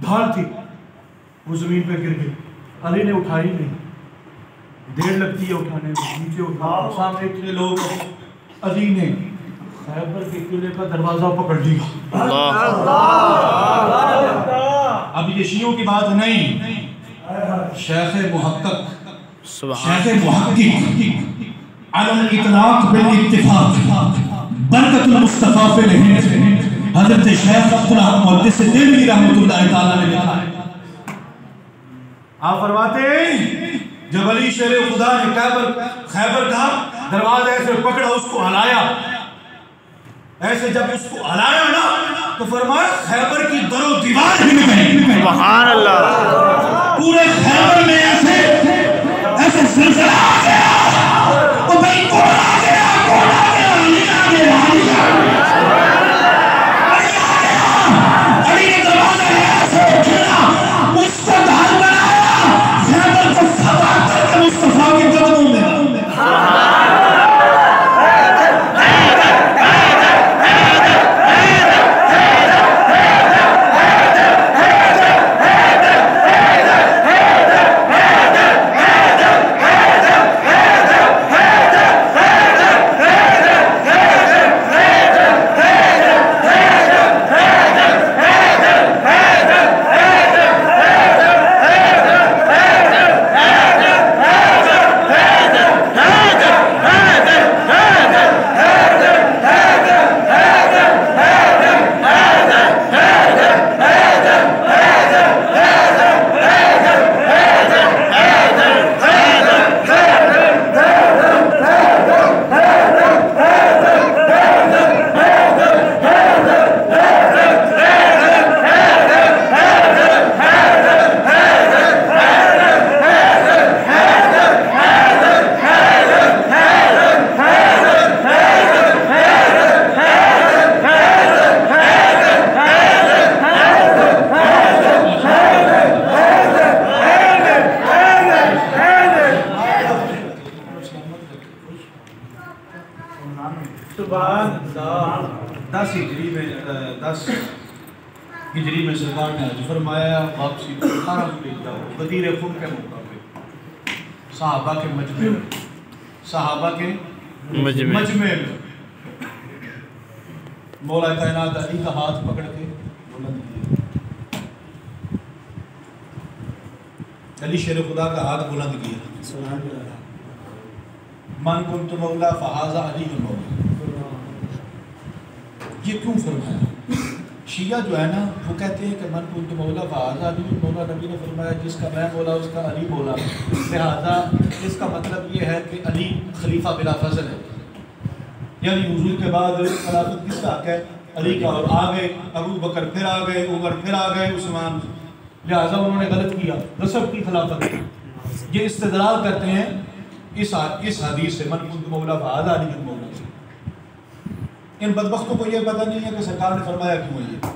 ڈھال تھی وہ زمین پہ گر گئی، علی نے اٹھائی نہیں، دیر لگتی ہے اٹھانے میں، نیچے اٹھا سامنے اتنے لوگ، علی نے خیبر کے قلعے کا دروازہ پکڑ لیا۔ اب یہ شیعوں کی بات نہیں، شیخ محقق شیخ محقق علم الاطلاق بالاتفاق برکت المصطفیٰ پہ نہیں، حضرت شیخ عبدالحق محدث دہلوی رحمۃ اللہ تعالیٰ نے لکھا ہے، آپ فرماتے ہیں جب علی شیر خدا نے خیبر کا دروازہ ایسے پکڑا، اس کو ہلایا، ایسے جب اس کو ہلایا نا تو فرمایا خیبر کی در و دیوار ہل گئی۔ سبحان اللہ، پورے خیبر میں ایسے زلزلہ آ گیا، وہ بھائی کون آ گیا، کون آ گیا، علی آ گیا، علی آ گیا، علی نے دروازہ ایسے کھلا، اس کو ڈھال بنایا، خیبر کو فتح کر کے مصطفیٰ کے قدموں میں۔ ہجری میں سرکار نے حج فرمایا، واپسی کو حرم پہ جاؤ، غدیر خم کے موقع پہ صحابہ کے مجمع میں مولا کائنات علی کا ہاتھ پکڑ کے بلند کیا، علی شیر خدا کا ہاتھ بلند کیا، من کنت مولا فہذا علی المولا۔ یہ کیوں فرمایا؟ شیعہ جو ہے نا وہ کہتے ہیں کہ من کنت مولا فہذا علی المولا، نبی نے فرمایا جس کا میں مولا اس کا علی مولا، لہذا اس کا مطلب یہ ہے کہ علی خلیفہ بلا فضل ہے، یعنی حضور کے بعد خلافت کس کا حق ہے؟ علی کا، اور آگے ابو بکر پھر آ گئے، عمر پھر آ گئے، عثمان، لہذا انہوں نے غلط کیا، غصب کی خلافت۔ یہ استدلال کرتے ہیں اس حدیث سے، من کنت مولا فہذا علی المولا۔ ان بدبختوں کو یہ پتہ نہیں ہے کہ سرکار نے فرمایا کیوں ہے،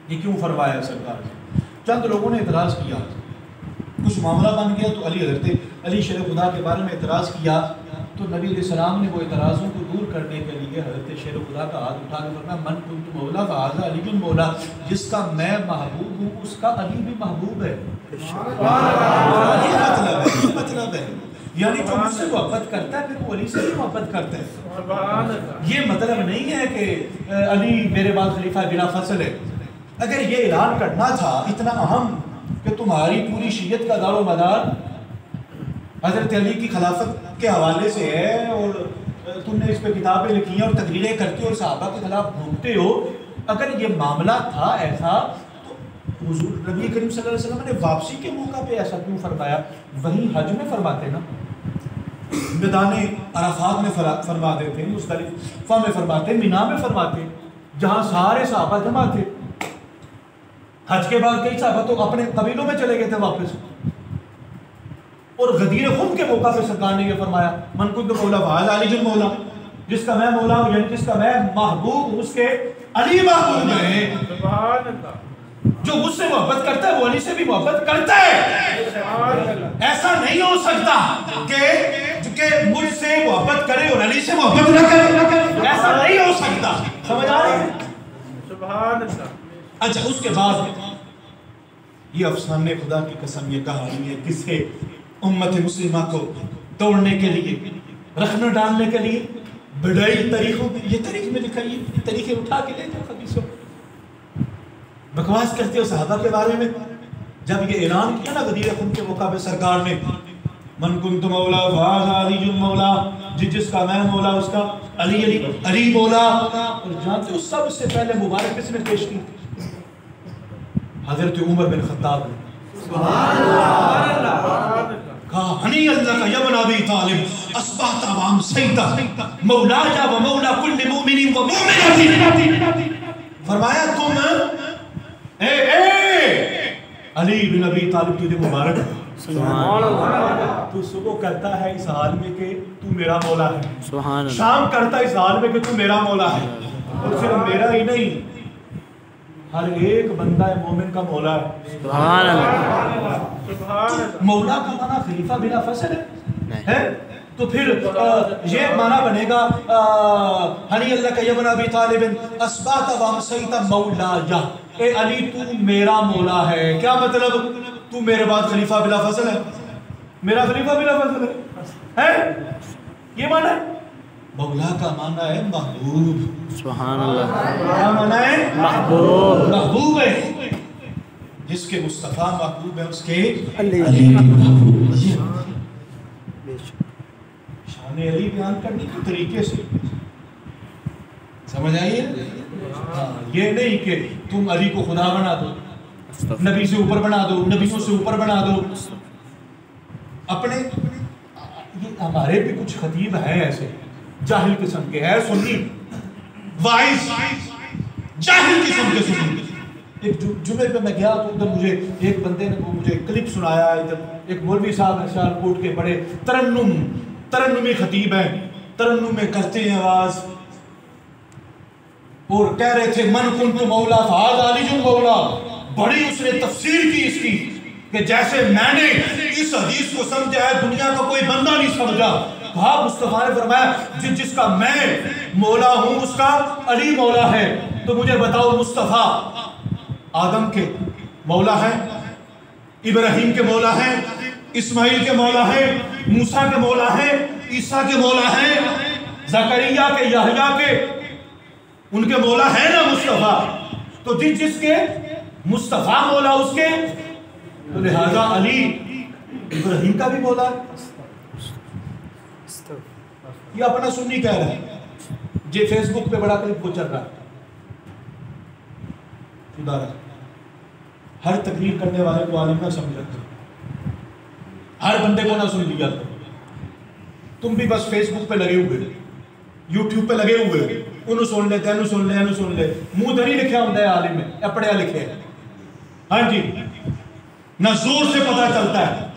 یہ کیوں فرمایا سرکار نے۔ چند لوگوں نے اعتراض کیا، کچھ معاملہ بن گیا تو حضرت علی شیر خدا کے بارے میں اعتراض کیا، تو نبی علیہ السلام نے وہ اعتراضوں کو دور کرنے کے لیے حضرت شیر خدا کا ہاتھ اٹھا کے فرمایا من کنت مولا فہذا علی المولا، جس کا میں محبوب ہوں اس کا علی بھی محبوب ہے۔ یہ مطلب ہے یعنی جو مجھ سے محبت کرتا ہے پھر وہ علی سے بھی محبت کرتا ہے۔ یہ مطلب نہیں ہے کہ علی میرے بعد خلیفہ بلا فصل ہے۔ اگر یہ اعلان کرنا تھا اتنا اہم کہ تمہاری پوری شیعت کا دار و مدار حضرت علی کی خلافت کے حوالے سے ہے، اور تم نے اس پہ کتابیں لکھی ہیں اور تقریریں کرتے ہو اور صحابہ کے خلاف بھونکتے ہو، اگر یہ معاملہ تھا ایسا تو حضور نبی کریم صلی اللہ علیہ وسلم نے واپسی کے موقع پہ ایسا کیوں فرمایا؟ وہی حج میں فرماتے نا، میدان عرفات میں فرما دیتے، مزدلفہ میں فرماتے، مینا میں فرماتے، جہاں سارے صحابہ جمع تھے۔ حج کے بعد کئی صحابہ تو اپنے قبیلوں میں چلے گئے تھے واپس، اور غدیر خم کے موقع پہ سرکار نے یہ فرمایا من کنت مولا فہذا علی المولا، جس کا میں مولا ہوں یعنی جس کا میں محبوب اس کے علی محبوب ہے۔ سبحان اللہ، جو مجھ سے محبت کرتا ہے وہ علی سے بھی محبت کرتا ہے۔ ایسا نہیں ہو سکتا کہ مجھ سے محبت کرے اور علی سے محبت نہ کرے، ایسا نہیں ہو سکتا، سمجھ آ رہی ہے؟ سبحان اللہ۔ اچھا، اس کے بعد یہ افسانے خدا کی قسم یہ کہانی ہے کسے امت مسلمہ کو توڑنے کے لیے رکھنا ڈالنے کے لیے بڑائی طریقوں میں یہ طریقے میں لکھا یہ طریقے اٹھا کے لے جاؤ خبیثوں بکواس کرتے ہو صحابہ کے بارے میں جب یہ اعلان کیا نا غدیر خم کے موقع پہ سرکار نے من کنت مولا فہذا علی مولا جس کا میں مولا اس کا علی علی علی مولا اور جانتے ہو سب سے پہلے مبارک کس نے پیش کی حضرت عمر بن خطاب نے سبحان اللہ کہا ہنی اللہ کا یبن ابی طالب اصبحت عوام سیدہ مولا جا و مولا کل مومن و مومنہ فرمایا تم علی بن ابی طالب تجھے مبارک ہے سبحان اللہ تو صبح کہتا ہے اس حال میں کہ تو میرا مولا ہے سبحان اللہ شام کرتا ہے اس حال میں کہ تو میرا مولا ہے اور صرف میرا ہی نہیں ہر ایک بندہ مومن کا مولا ہے سبحان اللہ مولا کا معنی خلیفہ بلا فصل ہے تو پھر یہ معنی بنے گا ہنی اللہ کا یبن ابی طالب اصبحت وامسیت مولا یا اے علی تو میرا مولا ہے کیا مطلب تو میرے بعد خلیفہ بلا فصل ہے میرا خلیفہ بلا فصل ہے یہ معنی ہے مولا کا معنی ہے محبوب سبحان اللہ کیا معنی ہے محبوب محبوب ہے جس کے مصطفیٰ محبوب ہے اس کے علی محبوب شان علی بیان کرنے کے طریقے سے سمجھ آئیے یہ نہیں کہ تم علی کو خدا بنا دو نبی سے اوپر بنا دو نبیوں سے اوپر بنا دو اپنے یہ ہمارے بھی کچھ خطیب ہیں ایسے جاہل قسم کے ہے سنی وائز جاہل قسم کے سنی ایک جمعے پہ میں گیا تو ادھر مجھے ایک بندے نے مجھے کلپ سنایا ادھر ایک مولوی صاحب سیال کوٹ کے بڑے ترنمی خطیب ہیں ترنم میں کرتے ہیں آواز اور کہہ رہے تھے من کنت مولا فہذا علی مولا بڑی اس نے تفسیر کی اس کی کہ جیسے میں نے اس حدیث کو سمجھا ہے دنیا کا کوئی بندہ نہیں سمجھا کہا مصطفیٰ نے فرمایا جس کا میں مولا ہوں اس کا علی مولا ہے تو مجھے بتاؤ مصطفیٰ آدم کے مولا ہے ابراہیم کے مولا ہے اسماعیل کے مولا ہے موسیٰ کے مولا ہے عیسیٰ کے مولا ہے زکریا کے یحییٰ کے ان کے مولا ہے نا مصطفیٰ تو جس کے مصطفیٰ مولا اس کے تو لہذا علی ابراہیم کا بھی مولا ہے یہ اپنا سنی کہہ رہا ہے یہ فیس بک پہ بڑا کلپ کو چل رہا ہے خدا رہا ہر تقریر کرنے والے کو عالم نہ سمجھا ہر بندے کو نہ سن لیا تم بھی بس فیس بک پہ لگے ہوئے یوٹیوب پہ لگے ہوئے انہوں سن لے تینوں سن لے انہوں سن لے منہ دھری لکھیا ہوتا ہے عالم میں یا پڑھیا لکھے ہاں جی نہ زور سے پتہ چلتا ہے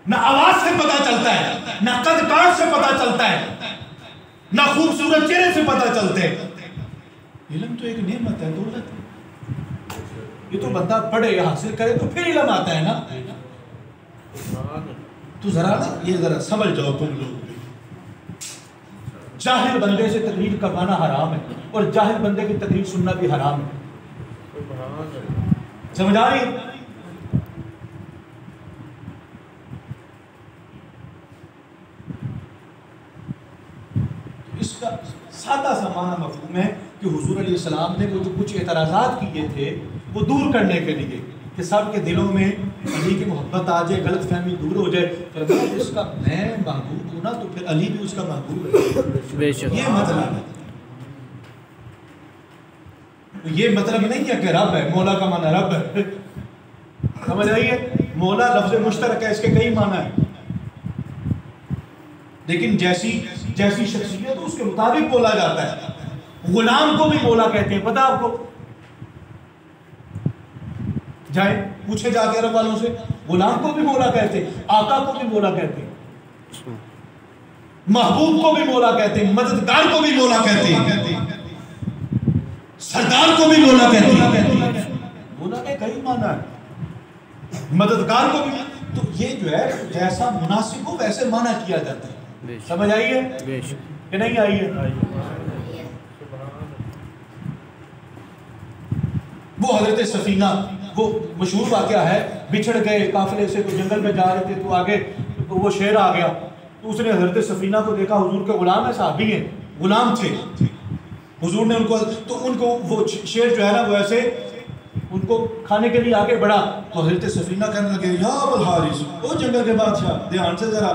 نہ آواز سے پتہ چلتا ہے نہ قد کاٹ سے پتہ چلتا ہے نہ خوبصورت چہرے سے پتہ چلتے ہیں علم تو ایک نعمت ہے دولت ہے یہ تو بندہ پڑھے یا حاصل کرے تو پھر علم آتا ہے نا تو ذرا نا یہ ذرا سمجھ جاؤ تم لوگ جاہل بندے سے تقریر کروانا حرام ہے اور جاہل بندے کی تقریر سننا بھی حرام ہے سمجھ آ رہی اس کا سادہ سا معنی مفہوم ہے کہ حضور علیہ السلام نے وہ جو کچھ اعتراضات کیے تھے وہ دور کرنے کے لیے کہ سب کے دلوں میں علی کی محبت آ جائے غلط فہمی دور ہو جائے فرمایا اس کا میں محبوب ہوں نا تو پھر علی بھی اس کا محبوب ہے یہ مطلب ہے یہ مطلب نہیں ہے کہ رب ہے مولا کا معنی رب ہے سمجھ آئیے مولا لفظ مشترک ہے اس کے کئی معنی ہیں لیکن جیسی شخصیت اس کے مطابق بولا جاتا ہے غلام کو بھی مولا کہتے ہیں پتہ آپ کو جائیں پوچھے جا کے عرب والوں سے غلام کو بھی مولا کہتے ہیں آقا کو بھی مولا کہتے ہیں محبوب کو بھی مولا کہتے ہیں مددگار کو بھی مولا کہتے ہیں سردار کو بھی مولا کہتے ہیں مولا کے کئی معنی ہے مددگار کو بھی تو یہ جو ہے جیسا مناسب ہو ویسے معنی کیا جاتا ہے سمجھ آئیے کہ نہیں آئیے وہ حضرت سفینہ، وہ مشہور واقعہ ہے، بچھڑ گئے قافلے سے، تو جنگل میں جا رہے تھے، تو آگے تو وہ شیر آ گیا، تو اس نے حضرت سفینہ کو دیکھا، حضور کے غلام ہے، صحابی ہیں، غلام تھے، حضور نے ان کو، تو ان کو وہ شیر جو ہے نا وہ ایسے ان کو کھانے کے لیے آگے بڑھا، تو حضرت سفینہ کہنے لگے یا ابو الحارث، او جنگل کے بادشاہ، دھیان سے ذرا،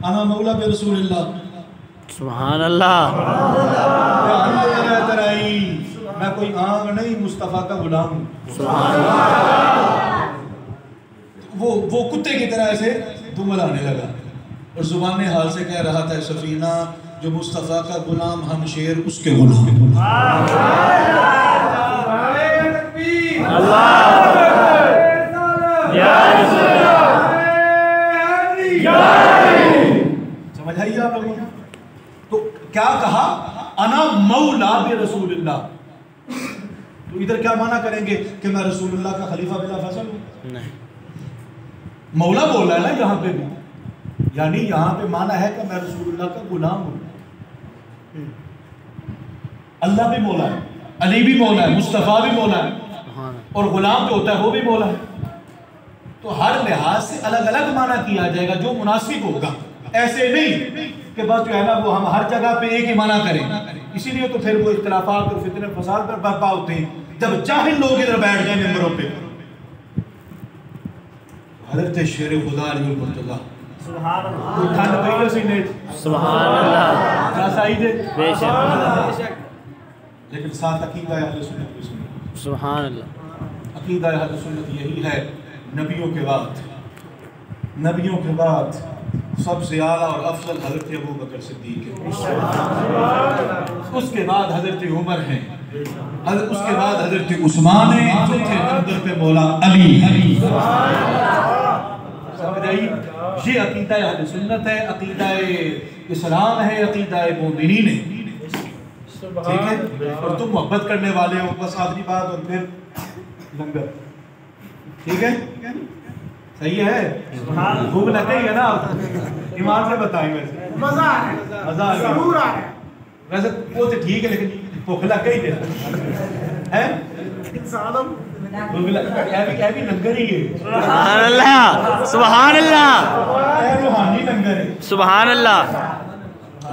انا مولا بے رسول اللہ، سبحان اللہ، میں کوئی آنگ نہیں، مصطفیٰ کا غلام ہوں، سبحان اللہ۔ وہ کتے کی طرح ایسے دم لانے لگا اور زبان حال سے کہہ رہا تھا سفینہ جو مصطفیٰ کا غلام، ہم شیر اس کے غلام۔ سمجھ آئیے آپ لوگوں کو؟ تو کیا کہا؟ انا مولا برسول اللہ، تو ادھر کیا معنی کریں گے کہ میں رسول اللہ کا خلیفہ بلا فصل ہوں؟ نہیں، مولا بولا ہے نا یہاں پہ بھی، یعنی یہاں پہ معنی ہے کہ میں رسول اللہ کا غلام ہوں۔ اللہ بھی مولا ہے، علی بھی مولا ہے، مصطفیٰ بھی مولا ہے، اور غلام جو ہوتا ہے وہ بھی مولا ہے، تو ہر لحاظ سے الگ الگ معنی کیا جائے گا جو مناسب ہوگا، ایسے نہیں کہ بس جو ہے نا وہ ہم ہر جگہ پہ ایک ہی معنی کریں، اسی لیے تو پھر وہ اختلافات اور فتنے فساد پر برپا ہوتے ہیں جب جاہل لوگ ادھر بیٹھ جائیں ممبروں پہ۔ حضرت شیر خدا علی المرتضیٰ، سبحان اللہ، ٹھنڈ پئی سینے، سبحان اللہ، کیا سعید ہے، بے شک، لیکن ساتھ عقیدہ اہل سنت بھی سنت، سبحان اللہ، عقیدہ اہل سنت یہی ہے، نبیوں کے بعد سب سے اعلیٰ اور افضل حضرت ابوبکر صدیق ہے، اس کے بعد حضرت عمر ہیں، اس کے بعد حضرت عثمان ہیں، چوتھے نمبر پہ مولا علی۔ سمجھ آئی؟ یہ عقیدہ اہل سنت ہے، عقیدہ اسلام ہے، عقیدہ مومنین ہے، ٹھیک ہے؟ اور تم محبت کرنے والے ہو، بس آخری بات اور پھر لنگر، ٹھیک ہے؟ صحیح ہے؟ بھوک لگ گئی ہے نا؟ ایمان سے بتائیں، ویسے مزہ آ رہا ہے، ویسے وہ تو ٹھیک ہے لیکن بھوک لگ گئی ہے، بھی لنگر ہی ہے، سبحان اللہ، سبحان اللہ، روحانی لنگر ہے، سبحان اللہ،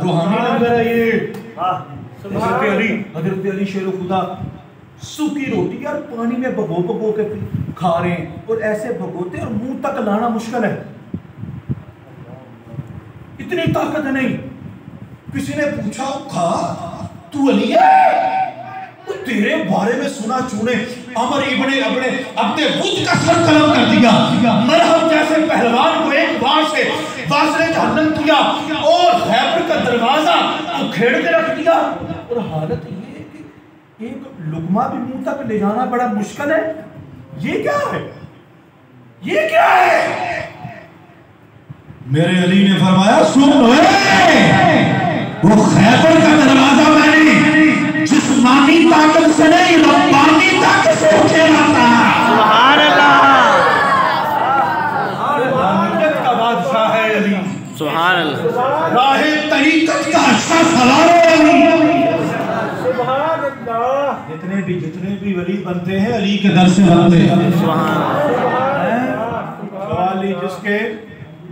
روحانی لنگر ہے یہ۔ حضرت علی شیر خدا سوکھی روٹی یار پانی میں بھگو کے کھا رہے ہیں، اور ایسے بھگوتے اور منہ تک لانا مشکل ہے، اتنی طاقت نہیں۔ کسی نے پوچھا کھا تو علی ہے؟ تیرے بارے میں سنا چونے عمر ابن اپنے بت کا سر قلم کر دیا، مرہم جیسے پہلوان کو ایک بار سے واصل جہنم کیا، اور خیبر کا دروازہ تو کھیڑ کے رکھ دیا، اور حالت یہ ہے کہ ایک لقمہ بھی منہ تک لے جانا بڑا مشکل ہے۔ یہ کیا ہے؟ یہ کیا ہے؟ میرے علی نے فرمایا سن وہ خیبر کا دروازہ میں نے جسمانی طاقت سے نہیں ربانی طاقت سے اٹھے لاتا ہے، سبحان اللہ، رحمت کا بادشاہ ہے علی، سبحان اللہ، راہ طریقت کا اچھا سوار ہے علی، سبحان اللہ۔ جتنے بھی ولی بنتے ہیں علی کے در سے بنتے ہیں، سبحان اللہ، والی جس کے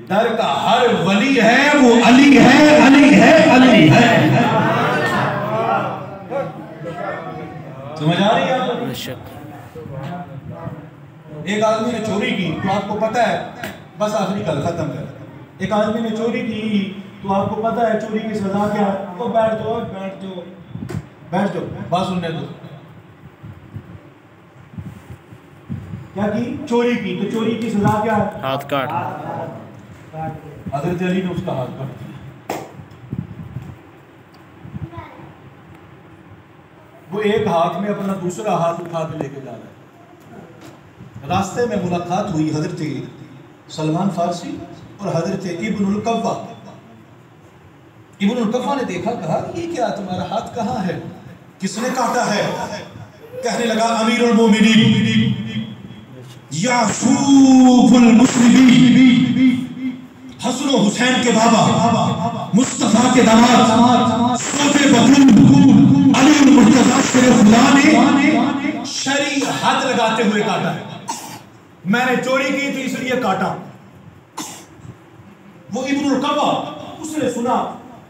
در کا ہر ولی ہے وہ علی ہے، علی ہے، علی ہے۔ سمجھ آ رہی ہے آپ؟ ایک آدمی نے چوری کی تو آپ کو پتہ ہے، بس آخری کل ختم کر، ایک آدمی نے چوری کی تو آپ کو پتہ ہے چوری کی سزا کیا ہے، وہ بیٹھ جاؤ بات سننے دو، کیا کی؟ چوری کی، تو چوری کی سزا کیا ہے؟ ہاتھ کاٹ۔ حضرت علی نے اس کا ہاتھ کاٹ دیا، وہ ایک ہاتھ میں اپنا دوسرا ہاتھ اٹھا کے لے کے جا رہا ہے۔ راستے میں ملاقات ہوئی حضرت سلمان فارسی اور حضرت ابن القوا۔ ابن القوا نے دیکھا، کہا یہ کیا تمہارا ہاتھ کہاں ہے؟ کس نے کاٹا ہے؟ کہنے لگا امیر المومنین یعقوب المسلمین، حسن و حسین کے بابا، مصطفیٰ کے داماد، صوفِ بطول علی المرتضیٰ شیر خدا نے شرعی حد لگاتے ہوئے کاٹا ہے. میں نے چوری کی تھی اس لیے کاٹا. وہ ابن القبا اس نے سنا,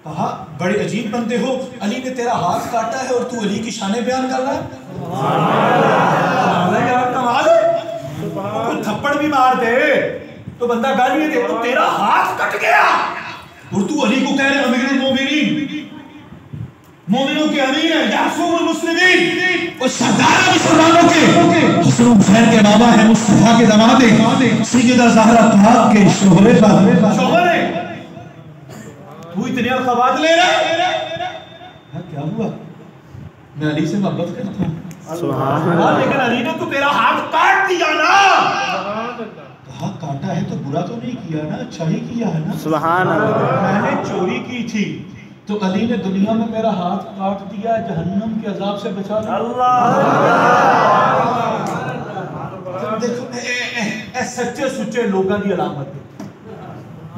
کہا بڑے عجیب بندے ہو, علی نے تیرا ہاتھ کاٹا ہے اور تو علی کی شانیں بیان کر رہا ہے. یار کمال ہے, کوئی تھپڑ بھی مار دے تو بندہ گالی دے, تو تیرا ہاتھ کٹ گیا اور تو علی کو کہہ رہے امیر المومنین, مومنوں کے امیر ہیں, یعصوم المسلمین, اور سردار مسلمانوں کے, حسن حسین کے بابا ہے, مصطفیٰ کے داماد ہیں, سیدہ زہرا پاک کے شوہر شوہر ہیں. تو اتنے القابات لے رہا ہے, کیا ہوا؟ میں علی سے محبت کرتا ہوں. سبحان اللہ. لیکن علی نے تو تیرا ہاتھ کاٹ دیا نا. کہا کاٹا ہے تو برا تو نہیں کیا نا, اچھا ہی کیا ہے نا. سبحان اللہ. میں نے چوری کی تھی تو علی نے دنیا میں میرا ہاتھ کاٹ دیا, جہنم کے عذاب سے بچا لیا. دیکھو سچے سچے لوگوں کی علامت ہے,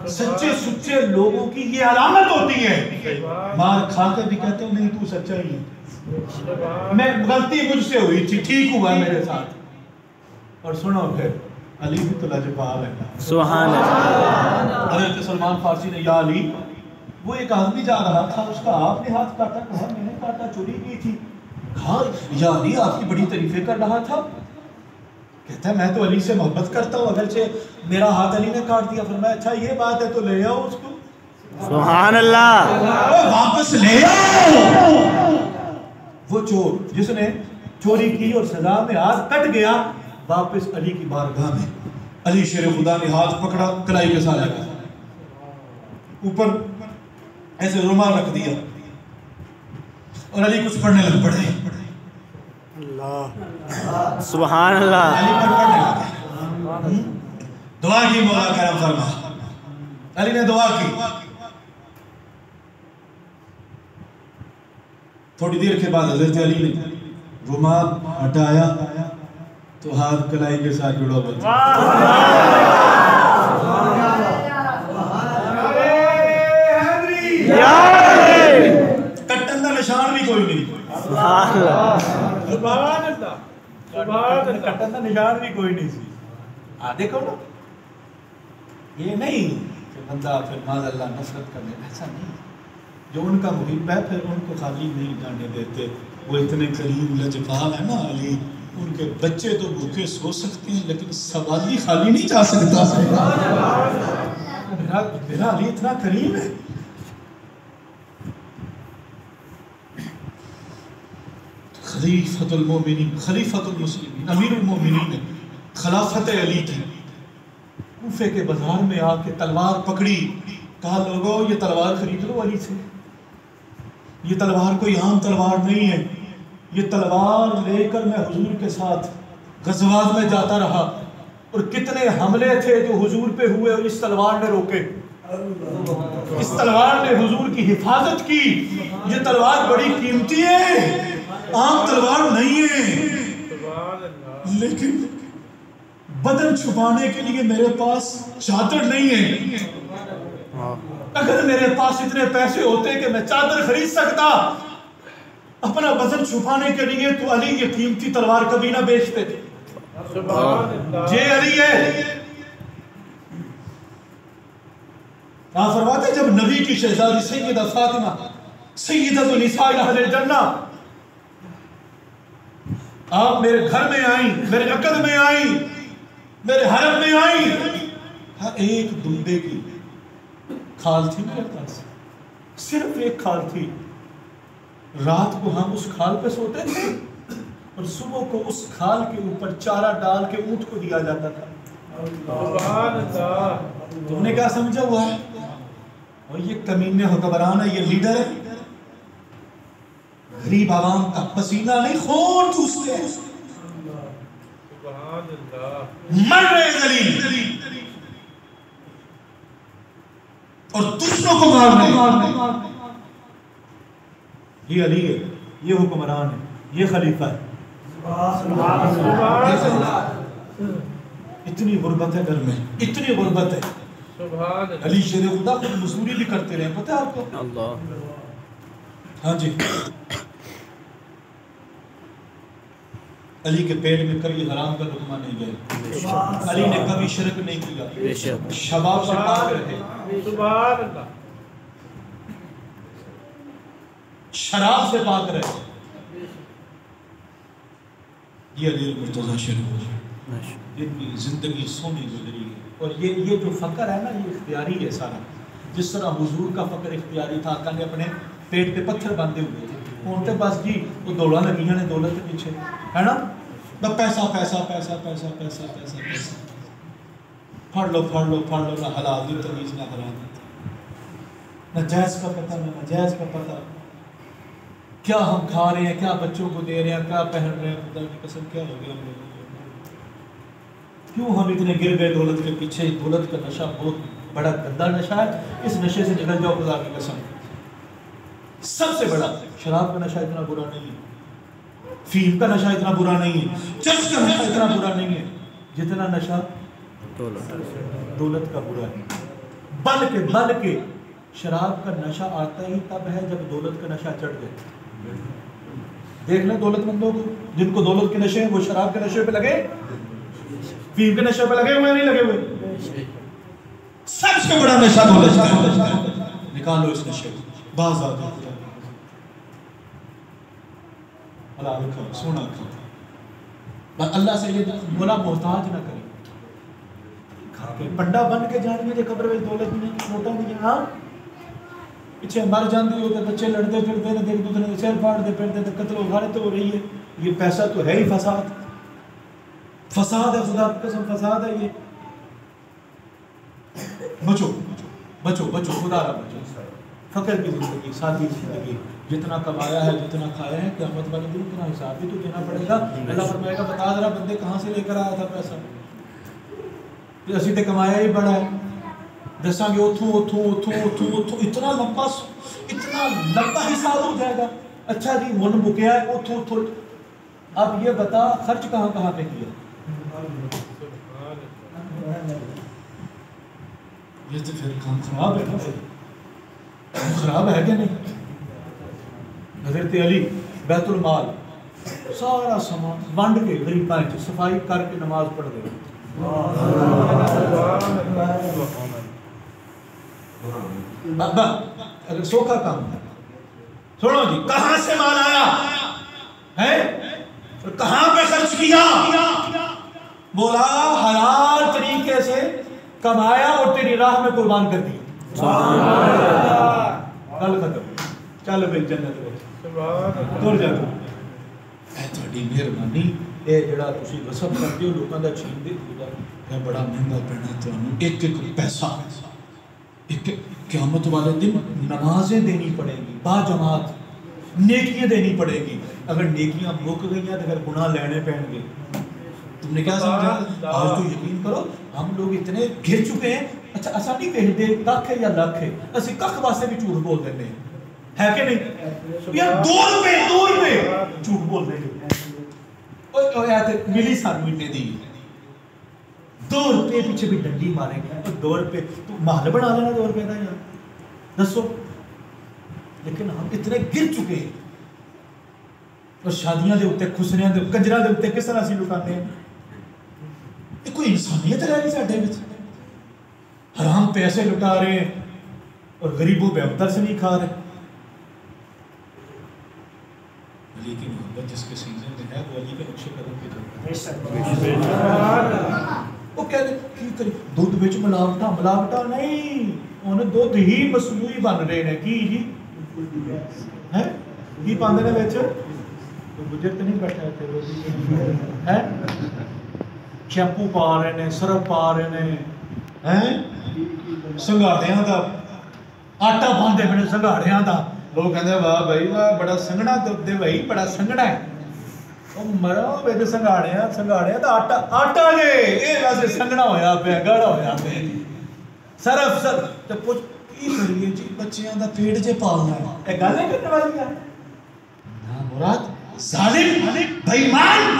سچے سچے لوگوں کی یہ علامت ہوتی ہے. مار کھا کے بھی کہتے ہیں نہیں تو سچا ہی ہے, میں غلطی مجھ سے ہوئی تھی, ٹھیک ہوا میرے ساتھ. اور سنو پھر علی بھی تو لاجواب ہے. سبحان اللہ. حضرت سلمان فارسی نے یا علی, وہ ایک آدمی جا رہا تھا, اس کا آپ نے ہاتھ کاٹا, کہا میں نے کاٹا, چوری کی تھی. کہا یا علی آپ کی بڑی تعریفیں کر رہا تھا. کہتا ہے میں تو علی سے محبت کرتا ہوں, اگرچہ میرا ہاتھ علی نے کاٹ دیا. فرمایا اچھا یہ بات ہے تو لے آؤ اس کو. سبحان اللہ. واپس لے آؤ. وہ چور جس نے چوری کی اور سزا میں ہاتھ کٹ گیا, واپس علی کی بارگاہ میں. علی شیر خدا نے ہاتھ پکڑا, کلائی کے ساتھ لگا, اوپر ایسے رومال رکھ دیا اور علی کچھ پڑھنے لگ پڑے. اللہ سبحان اللہ. علی پر پڑھنے لگے, دعا کی مولا کرم فرما. علی نے دعا کی. تھوڑی دیر کے بعد حضرت علی نے رومال ہٹایا تو ہاتھ کلائی کے ساتھ جڑا بچا. کٹن کا نشان بھی کوئی نہیں. کٹن کا نشان بھی کوئی نہیں سی. دیکھو نا, یہ نہیں کہ بندہ پھر ماذ اللہ نفرت کرنے, ایسا نہیں. جو ان کا محب ہے پھر ان کو خالی نہیں جانے دیتے. وہ اتنے قریب لجپال ہے نا علی, ان کے بچے تو بھوکے سو سکتے ہیں لیکن سوالی خالی نہیں جا سکتا. میرا علی اتنا قریب ہے. خلیفۃ المومنین, خلیفۃ المسلمین, امیر المومنین, خلافت علی کی. کوفے کے بازار میں آ کے تلوار پکڑی, کہا لوگو یہ تلوار خرید لو علی سے. یہ تلوار کوئی عام تلوار نہیں ہے, یہ تلوار لے کر میں حضور کے ساتھ غزوات میں جاتا رہا, اور کتنے حملے تھے جو حضور پہ ہوئے اور اس تلوار نے روکے. اس تلوار نے حضور کی حفاظت کی. یہ تلوار بڑی قیمتی ہے, عام تلوار نہیں ہے, لیکن بدن چھپانے کے لیے میرے پاس چادر نہیں ہے. اگر میرے پاس اتنے پیسے ہوتے کہ میں چادر خرید سکتا اپنا وزن چھپانے کے لیے, تو علی یہ قیمتی تلوار کبھی نہ بیچتے تھے. یہ علی ہے. آپ فرماتے جب نبی کی شہزادی سیدہ فاطمہ سیدۃ نساء اہل الجنہ آپ میرے گھر میں آئیں, میرے عقد میں آئیں, میرے حرم میں آئیں, ہر ایک دمبے کی کھال تھی میرے پاس, صرف ایک کھال تھی. رات کو ہم اس کھال پہ سوتے تھے اور صبح کو اس کھال کے اوپر چارہ ڈال کے اونٹ کو دیا جاتا تھا. تم نے کیا سمجھا ہوا ہے؟ اور یہ کمینے حکمران ہے, یہ لیڈر ہے, غریب عوام کا پسینہ نہیں خون چوستے ہیں. مر رہے ذلیل اور دوسروں کو مار رہے. یہ علی ہے, یہ حکمران ہے, یہ خلیفہ ہے. اتنی غربت ہے گھر میں, اتنی غربت ہے. علی شیر خدا خود مزدوری بھی کرتے رہے, پتہ ہے آپ کو؟ ہاں جی. علی کے پیٹ میں کبھی حرام کا لقمہ نہیں گیا، علی نے کبھی شرک نہیں کیا، شباب سے پاک رہے، سبحان اللہ، شراب سے پاک رہے. یہ علی المرتضیٰ شریف جن کی زندگی سونی گزری ہے. اور یہ جو فقر ہے نا یہ اختیاری ہے سارا. جس طرح حضور کا فقر اختیاری تھا، آقا نے اپنے پیٹ پہ پتھر باندھے ہوئے تھے، ان کے پاس جی وہ دوڑا لگی ہیں دولت کے پیچھے ہے نا، نہ پیسہ پیسہ پیسہ پیسہ پیسہ پیسہ پیسہ، پھڑ لو پھڑ لو پھڑ لو، نہ حلال دی تمیز نہ حرام دی، نہ جائز کا پتہ نہ ناجائز کا پتہ، کیا ہم کھا رہے ہیں، کیا بچوں کو دے رہے ہیں، کیا پہن رہے ہیں، خدا کی قسم کیا ہو گیا ہم لوگوں کو؟ کیوں ہم اتنے گر گئے دولت کے پیچھے؟ دولت کا نشہ بہت بڑا گندا نشہ ہے، اس نشے سے نکل جاؤ خدا کی قسم. سب سے بڑا شراب کا نشہ اتنا برا نہیں ہے، فیم کا نشہ اتنا برا نہیں ہے، چرس کا نشہ اتنا برا نہیں ہے جتنا نشہ دولت کا برا ہے. بلکہ شراب کا نشہ آتا ہی تب ہے جب دولت کا نشہ چڑھ جائے. دیکھ لیں دولت مندوں کو، جن کو دولت کے نشے ہیں وہ شراب کے نشے پہ لگے، فیم کے نشے پہ لگے ہوئے نہیں لگے ہوئے؟ سب سے بڑا نشہ دولت کا. نکالو اس نشے کو، باز آ جاؤ، حلال کھاؤ، سونا کھاؤ، اللہ سے یہ مولا محتاج نہ کرے. پنڈا بن کے جان گے قبر میں دولت نہیں نوٹا نہیں. ہاں پیچھے مر جاندے ہوتے بچے لڑتے پھرتے ہیں، ایک دوسرے سر پھاڑتے پھرتے ہیں، قتل و غارت ہو رہی ہے. یہ پیسہ تو ہے ہی فساد، فساد ہے، خدا کی قسم فساد ہے یہ. بچو بچو بچو، خدا را بچو. فقر کی زندگی، سادی زندگی، جتنا کمایا ہے جتنا کھایا ہے، قیامت والے دن اتنا حساب بھی تو دینا پڑے گا. اللہ فرمائے گا بتا ذرا بندے کہاں سے لے کر آیا تھا پیسہ؟ اسی تے کمایا ہی بڑا ہے. دساں گے اتھوں اتنا لمبا حساب ہو جائے گا. اچھا جی من مکیا ہے اتھوں. اب یہ بتا خرچ کہاں کہاں پہ کیا؟ یہ تو پھر کام خراب ہے نا، کام خراب ہے کہ نہیں؟ حضرت علی بیت المال سارا سامان ونڈ کے غریباں وچ صفائی کر کے نماز پڑھ دے. بابا اگر سوکھا کام ہے، سنو جی، کہاں سے مال آیا ہے، کہاں پہ خرچ کیا؟ بولا حلال طریقے سے کمایا اور تیری راہ میں قربان کر دیا. گل ختم، چل بھائی جنت تر جا. اے تھوڑی مہربانی، اے جڑا تسی غصب کرتے ہو لوکاں دا چھین دے اے بڑا مہنگا پینا تانوں. ایک ایک پیسہ، ایک قیامت والے دن نمازیں دینی پڑے گی با جماعت، نیکیاں دینی پڑے گی. اگر نیکیاں مک گئی ہیں تو پھر گناہ لینے پڑیں گے. تم نے کیا سمجھا؟ آج تو یقین کرو ہم لوگ اتنے گر چکے ہیں. اچھا ایسا نہیں کہتے کخ ہے یا لکھ ہے، اسی کخ واسطے بھی جھوٹ بول دیتے ہیں، ہے کہ نہیں؟ یار 2 روپے جھوٹ بول دیں گے. ملی سانو اتنے دی 2 روپے پیچھے بھی ڈنڈی ماریں گے. 2 روپے تو محل بنا لینا 2 روپے کا یار، دسو. لیکن ہم اتنے گر چکے ہیں. اور شادیاں دے اوتے، خسریاں دے، کنجراں دے اوتے کس طرح اسی لٹاتے ہیں؟ یہ کوئی انسانیت رہ گئی ساڈے وچ؟ حرام پیسے لٹا رہے ہیں اور غریبوں پہ ابتر سے نہیں کھا رہے. علی کی محبت جس کے سینے میں ہے وہ علی کے نقش قدم پہ چلتا ہے. وہ کہتے ہیں دودھ وچ ملاوٹاں نہیں، انہیں دودھ ہی مصنوعی بن رہے ہیں. کی جی ہے کی پاندے نے وچ گجر تو نہیں بیٹھا ہے، شیمپو پا رہے ہیں، سرف پا رہے ہیں، سنگھاڑیاں دا آٹا پاندے پے سنگھاڑیاں دا. لوگ کہتے ہیں واہ بھائی واہ بڑا سنگنا دے بھائی بڑا سنگنا ہے. او مرو وچ سنگھاڑیاں دا آٹا جے اے ویسے سنگنا ہویا پیا، گاڑا ہویا پیا. سرف تے پوچھ کی کریے جی بچیاں دا پیٹ جے پالنا ہے. اے گل ہے کرنے والی ہے نا مراد. ظالم بے ایمان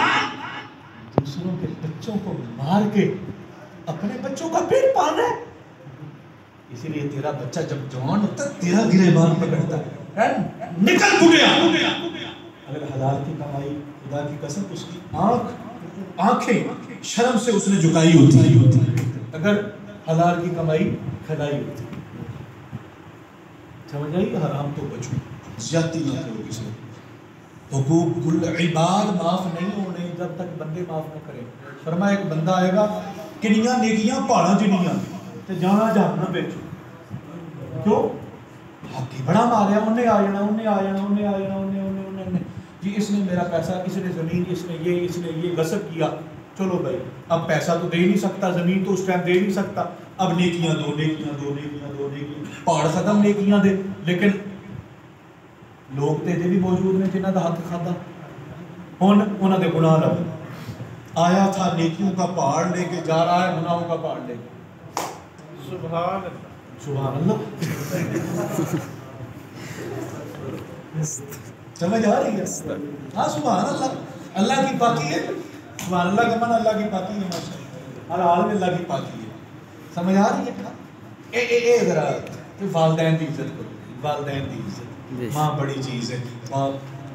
دوسروں کے بچوں کو مار کے اپنے بچوں کا پیٹ پالنا ہے. اسی لیے تیرا بچہ جب جوان ہوتا ہے تیرا گریبان پکڑتا ہے، نکل بڑھیا. اگر حلال کی کمائی خدا کی قسم اس کی آنکھیں شرم سے اس نے جھکائی ہوتی اگر حلال کی کمائی کھلائی ہوتی. سمجھ آئی؟ حرام تو بچو، زیادتی نہ کرو کسی نے. حقوق العباد معاف نہیں ہونے جب تک بندے معاف نہ کریں. فرمایا ایک بندہ آئے گا کنیاں نیکیاں پہاڑاں جنیاں تے جانا جہنم وچ. کیوں؟ حق ہی بڑا ماریا، انہیں آ جانا جی اس نے میرا پیسہ، اس نے زمین، اس نے یہ غصب کیا. چلو بھائی اب پیسہ تو دے نہیں سکتا، زمین تو اس ٹائم دے نہیں سکتا، اب نیکیاں دو، پہاڑ ختم نیکیاں دے. لیکن لوگ تے بھی موجود ہیں جنہاں دا حق کھادا، ہن انہاں دے گناہ لگ آیا تھا، نیکیوں کا پہاڑ لے کے جا رہا ہے، گناہوں کا پہاڑ لے کے. سبحان اللہ سمجھ آ رہی ہے؟ ہاں سبحان اللہ. اللہ کی پاکی ہے، سبحان اللہ کا من اللہ کی پاکی ہے، ماشاءاللہ ہر حال میں اللہ کی پاکی ہے. سمجھ آ رہی ہے؟ اے ذرا والدین کی عزت کرو، والدین کی عزت. ماں بڑی چیز ہے،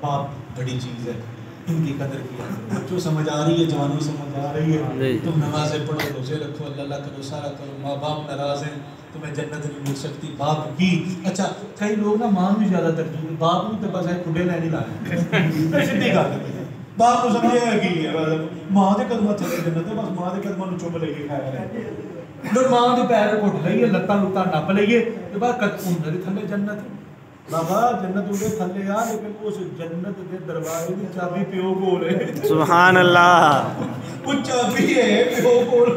باپ بڑی چیز ہے، ان کی قدر کیا. بچوں سمجھ آ رہی ہے، جوانوں سمجھ آ رہی ہے. تم نمازیں پڑھو، روزے رکھو، اللہ کرو، سارا کرو. ماں باپ ناراض ہیں، تمہیں جنت نہیں مل سکتی باپ کی. اچھا کئی لوگ نا ماں بھی زیادہ ترجیح دیں، باپ کو تو بس ہے کھڈے لے نہیں لانے. سیدھی گل ہے، باپ کو سمجھے ہے کی ہے ماں دے قدماں تھلے جنت ہے، بس ماں دے قدماں نوں چوم لئیے خیر ماں دے پیر گھٹ لئیے، لتاں لتاں نپ لئیے تے بس انہاں دے تھلے جنت ہے. بابا جنت دے تھلے آ، لیکن اس جنت دے دروازے دی چابی پیو کول ہے. سبحان اللہ. وہ چابی ہے پیو کول،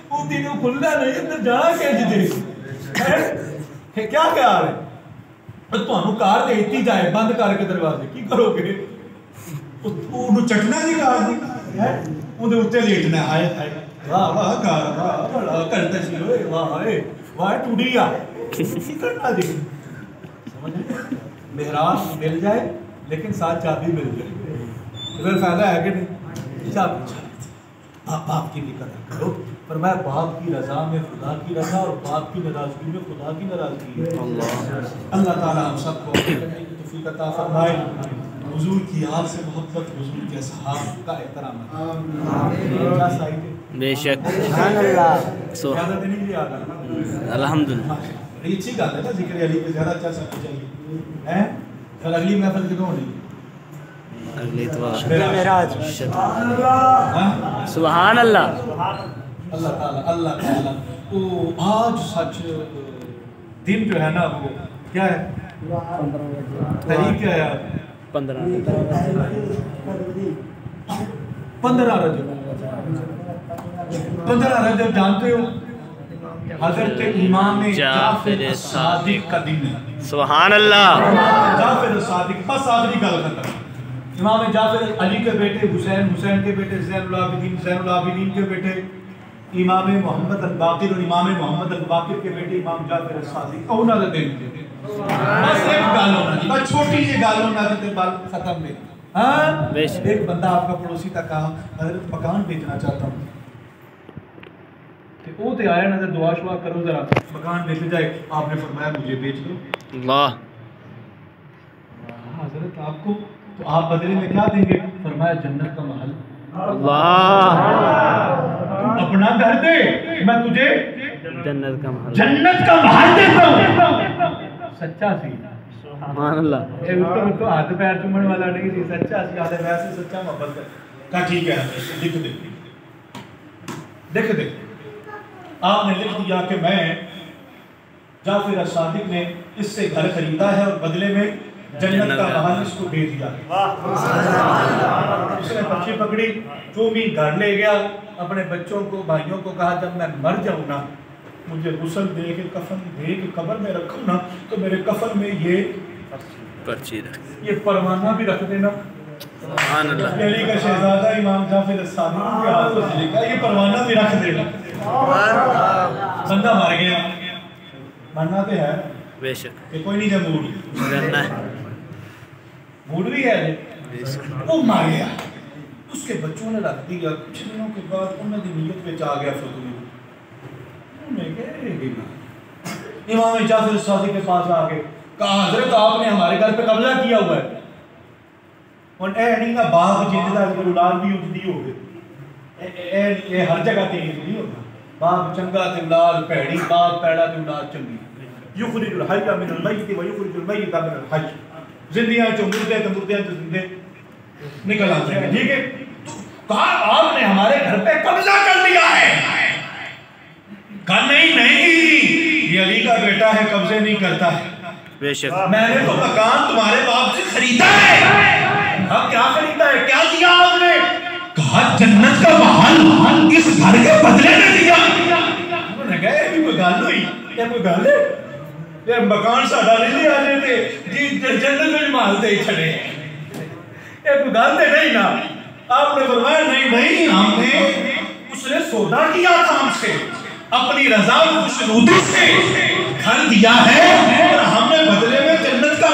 وہ تینوں کھلنا نہیں، اندر جانا کینج جے کیا خیال ہے؟ تانوں کار دے دتی جائے بند کر کے دروازے، کی کرو گے؟ انہوں چٹنا جی کار دی، اندر اتنے لیٹنا. آئے واہ واہ کار واہ بڑا کرتا سی ہوئے، واہ ٹوڑی آ کی کرنا جی. محراج مل جائے لیکن ساتھ چابی مل جائے، پھر فائدہ ہے کہ نہیں؟ چابی باپ کی بھی قدر کرو. فرمایا باپ کی رضا میں خدا کی رضا، اور باپ کی ناراضگی میں خدا کی ناراضگی ہے. اللہ تعالیٰ ہم سب کو کرنے کی توفیق عطا فرمائے. حضور کی آل سے محبت، حضور کے اصحاب کا احترام. بے شک سبحان اللہ. زیادہ دن نہیں یاد الحمدللہ. بڑی اچھی بات ہے نا، ذکر علی پہ زیادہ اچھا سمجھ چاہیے. پھر اگلی محفل کدوں ہونی؟ اگلی اتوار معراج. سبحان اللہ. اللہ تعالیٰ وہ آج سچ دن جو ہے نا وہ کیا ہے؟ تاریخ کیا ہے؟ 15 رجب جانتے ہو؟ حضرت امام جعفر صادق کا دن ہے. سبحان اللہ. جعفر صادق، بس آخری گل ختم. امام جعفر علی کے بیٹے حسین، حسین کے بیٹے زین العابدین، زین العابدین کے بیٹے امام محمد الباقر، اور امام محمد الباقر کے بیٹے امام جعفر صادق. انہوں نے دن تھے. بس ایک گل ہونا جی، بس چھوٹی سی گل ہونا تھی، بات ختم نہیں. ہاں ایک بندہ آپ کا پڑوسی تک کہا حضرت مکان بیچنا چاہتا ہوں. وہ تو آیا نظر، دعا شعا کرو ذرا مکان بیچ جائے. آپ نے فرمایا مجھے بیچ دو. اللہ. حضرت آپ کو تو آپ بدلے میں کیا دیں گے؟ فرمایا جنت کا محل. اللہ. اپنا گھر دے، میں تجھے جنت کا محل دیتا ہوں. سچا سی. سبحان اللہ. اس کو ہاتھ پیر چومنے والا نہیں سی، سچا سی. آدھے ویسے سچا محبت کر. کہا ٹھیک ہے لکھ دے. آپ نے لکھ دیا کہ میں جعفر صادق نے اس سے گھر خریدا ہے اور بدلے میں جنت کا محل اس کو دے دیا. اس نے پچھی پکڑی، چومی گھر لے گیا. اپنے بچوں کو، بھائیوں کو کہا جب میں مر جاؤں نا، مجھے غسل دے کے کفن دے کے قبر میں رکھوں نا، تو میرے کفن میں یہ پرچی رکھ، یہ پروانہ بھی رکھ دینا. سبحان اللہ. علی کا شہزادہ امام جعفر صادق کے ہاتھ سے لکھا، یہ پروانہ بھی رکھ دینا. بندہ مر گیا، مرنا تو ہے بے شک، کہ کوئی نہیں جب موڈ بھی ہے. وہ مر گیا، اس کے بچوں نے رکھ دیا. کچھ دنوں کے بعد انہوں نے نیت میں آ گیا فضول. امام جعفر صادق کے پاس آ کے کہا حضرت آپ نے ہمارے گھر پہ قبضہ کیا ہوا ہے. ہن اے نہیں نا باغ جلدا اولاد بھی اجدی ہو گئے اے ہر جگہ تے نہیں ہوتا باغ چنگا تے اولاد پیڑی باغ پیڑا تے اولاد چنگی یخرج الحی من المیت و یخرج المیت من الحی زندیاں چوں مردے تے مردیاں چوں زندے نکل آتے ہیں ٹھیک ہے کہا آپ نے ہمارے گھر پہ قبضہ کر لیا ہے کہا نہیں یہ علی کا بیٹا ہے قبضے نہیں کرتا ہے بے شک میں نے تو مکان تمہارے باپ سے خریدا ہے اب کیا خریدا ہے کیا دیا آپ نے کہا جنت کا محل اس گھر کے بدلے میں دیا انہوں نے کہا یہ کوئی گل ہوئی یہ کوئی گل ہے یہ مکان ساڈا نہیں لے آنے تھے جی جنت میں محل دے چھڑے یہ کوئی گل تے نہیں نا آپ نے فرمایا نہیں ہم نے اس نے سودا کیا تھا ہم سے اپنی رضا خوشنودی سے گھر دیا ہے اور ہم نے بدلے میں جنت کا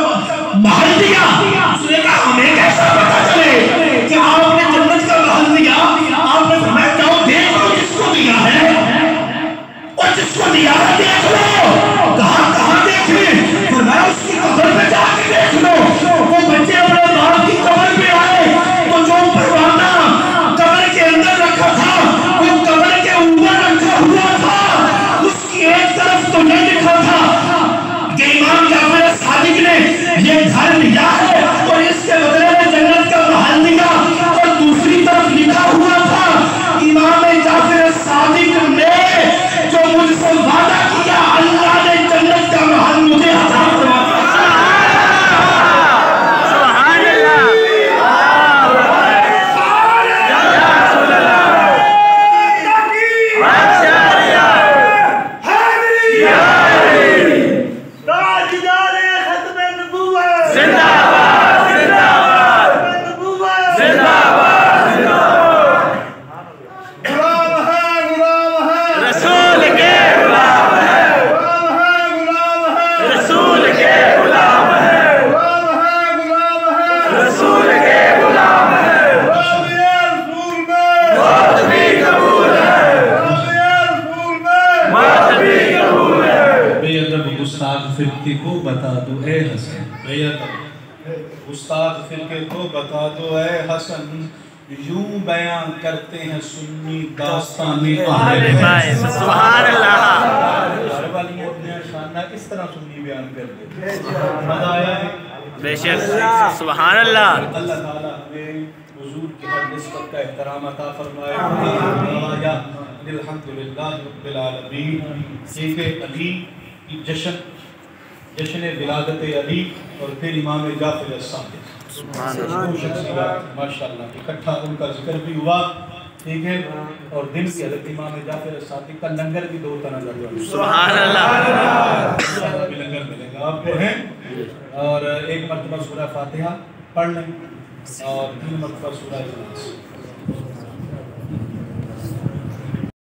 محل دیا اس نے کہا ہمیں کیسا پتا چلے کہ آپ نے جنت کا محل دیا آپ نے فرمایا جاؤ دیکھ لو جس کو دیا ہے اور جس کو دیا ہے دیکھ لو کہاں دیکھیں فرمایا اس کی قبر پہ جا کے دیکھ لو وہ بچے اپنے باپ کی قبر پہ آئے تو جو پروانہ قبر کے اندر رکھا تھا وہ قبر کے اوپر رکھا ہوا تھا اس کی ایک طرف تو نہیں لکھا تھا کہ امام جعفر صادق نے یہ گھر لیا ہے اور اس کے بدلے میں جنت کا محل دیا اور دوسری طرف لکھا ہوا تھا امام جعفر صادق نے جو مجھ سے وعدہ کیا اللہ نے جنت کا محل مجھے عطا فرمایا فرقے کو بتا دو اے حسن استاد فرقے کو بتا دو اے حسن یوں بیان کرتے ہیں سنی داستان اہل بیت سبحان اللہ گھر والی اپنے شانہ اس طرح سنی بیان کر دے مزہ آیا ہے بے شک سبحان اللہ اللہ تعالیٰ ہمیں حضور کی ہر نسبت کا احترام عطا فرمائے الحمدللہ رب العالمین سیف علی کی جشن ولادت علی اور پھر امام جعفر الصادق دو شخصیات ماشاءاللہ اکٹھا ان کا ذکر بھی ہوا ٹھیک ہے اور دن کی حضرت امام جعفر الصادق کا لنگر بھی دو طرح کا سبحان اللہ لنگر ملے گا آپ کو ہیں اور ایک مرتبہ سورہ فاتحہ پڑھ لیں اور 3 مرتبہ سورہ اخلاص